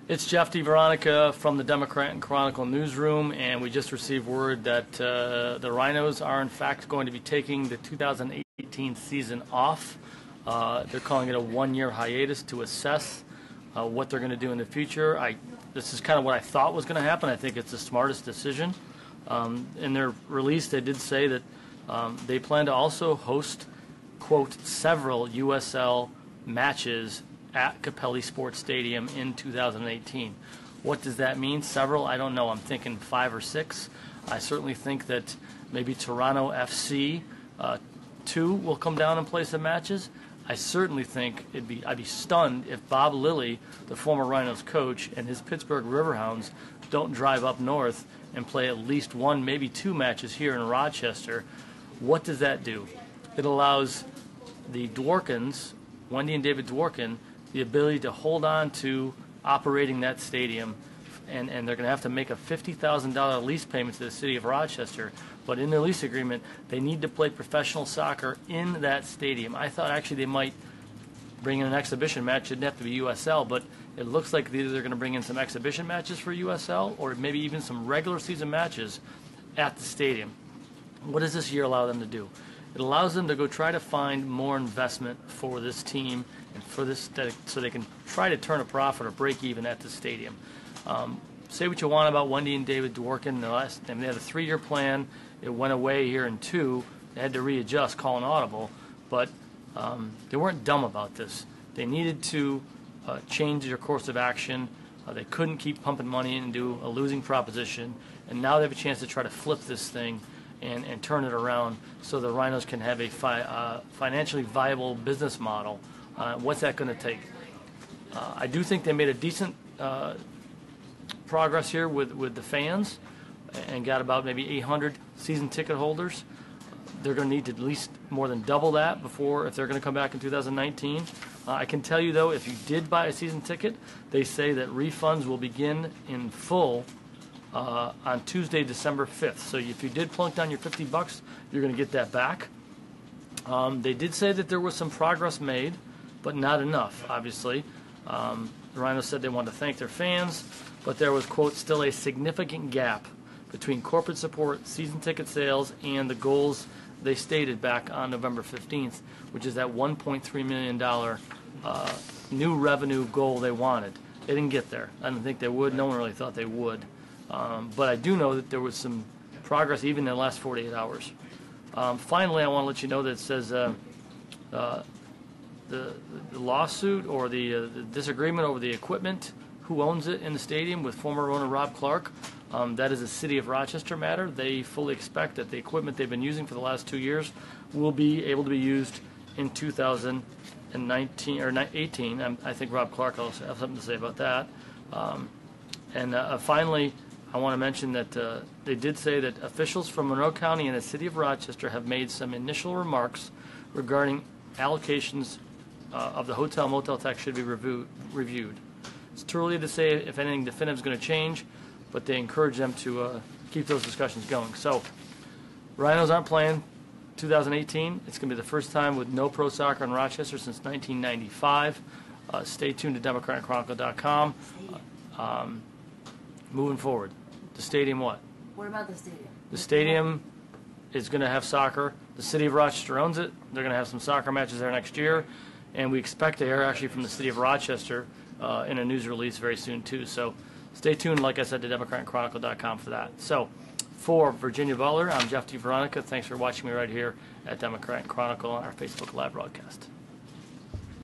It's Jeff DiVeronica from the Democrat and Chronicle newsroom, and we just received word that the Rhinos are in fact going to be taking the 2018 season off. They're calling it a one-year hiatus to assess what they're going to do in the future. This is kind of what I thought was going to happen. I think it's the smartest decision. In their release, they did say that they plan to also host, quote, several USL matches at Capelli Stadium in 2018. What does that mean? Several? I don't know. I'm thinking 5 or 6. I certainly think that maybe Toronto FC 2 will come down and play some matches. I certainly think I'd be stunned if Bob Lilly, the former Rhinos coach, and his Pittsburgh Riverhounds don't drive up north and play at least 1, maybe 2 matches here in Rochester. What does that do? It allows the Dworkins, Wendy and David Dworkin, the ability to hold on to operating that stadium, and they're going to have to make a $50,000 lease payment to the city of Rochester. But in their lease agreement, they need to play professional soccer in that stadium. I thought actually they might bring in an exhibition match. It didn't have to be USL, but it looks like either they're going to bring in some exhibition matches for USL or maybe even some regular season matches at the stadium. What does this year allow them to do? It allows them to go try to find more investment for this team and for this, so they can try to turn a profit or break even at the stadium. Say what you want about Wendy and David Dworkin. They had a 3-year plan. It went away here in 2. They had to readjust, call an audible, but they weren't dumb about this. They needed to change their course of action. They couldn't keep pumping money in and do a losing proposition, and now they have a chance to try to flip this thing and turn it around so the Rhinos can have a financially viable business model. What's that going to take? I do think they made a decent progress here with the fans and got about maybe 800 season ticket holders. They're going to need to at least more than double that if they're going to come back in 2019. I can tell you, though, if you did buy a season ticket, they say that refunds will begin in full on Tuesday, December 5th. So if you did plunk down your $50, you're going to get that back. They did say that there was some progress made, but not enough, obviously. The Rhinos said they wanted to thank their fans, but there was, quote, still a significant gap between corporate support, season ticket sales, and the goals they stated back on November 15th, which is that $1.3 million new revenue goal they wanted. They didn't get there. I didn't think they would. No one really thought they would. But I do know that there was some progress even in the last 48 hours. Finally, I want to let you know that it says the lawsuit or the disagreement over the equipment, who owns it in the stadium, with former owner Rob Clark, that is a City of Rochester matter. They fully expect that the equipment they've been using for the last 2 years will be able to be used in 2019 or 18. I think Rob Clark will have something to say about that. Finally, I want to mention that they did say that officials from Monroe County and the City of Rochester have made some initial remarks regarding allocations of the hotel motel tax should be reviewed. It's too early to say if anything definitive is going to change, but they encourage them to keep those discussions going. So, Rhinos aren't playing 2018. It's going to be the first time with no pro soccer in Rochester since 1995. Stay tuned to DemocratChronicle.com. Moving forward, the stadium what? What about the stadium? The stadium is going to have soccer. The City of Rochester owns it. They're going to have some soccer matches there next year. And we expect to hear actually from the City of Rochester in a news release very soon, too. So stay tuned, like I said, to DemocratChronicle.com for that. So for Virginia Butler, I'm Jeff DiVeronica. Thanks for watching me right here at Democrat Chronicle on our Facebook Live broadcast.